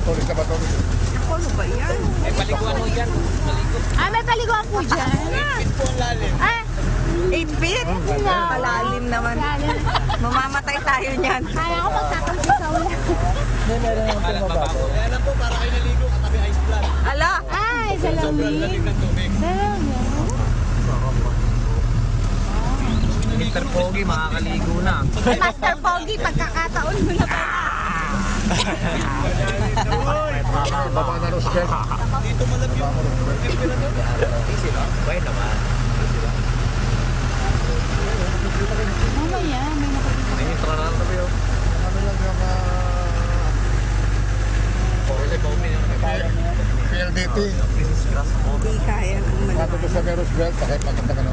Tulis na ba ito? Ako, ano ba yan? May paliguan mo dyan. Maligo. Ah, may paliguan po dyan. Pit po ang lalim. Ah, 8 feet? Malalim naman. lalim. Mamamatay tayo niyan. Kaya ko magkakasisaw lang. Meron naman Malang ito babago. mababaw. Kaya lang po, para kayo naligo katabi ice plant. Ala! Ay, Sobrang lamig salamig. ng tubig. Salamig. Mr. Pogi, makakaligo na. Ay, Master Pogi, pagkakataon mo na ba? Baba na Roosevelt. Dito malamig yung temperature. Easy lang. Pwede naman. Mamaya, may nakapit. May intro na lang tabi yun. Ano lang yung Wala ba uminom na PLDT. Princess Grass. Hindi kaya ng Nato malalim. ko sa Roosevelt, pakipaganda ka na.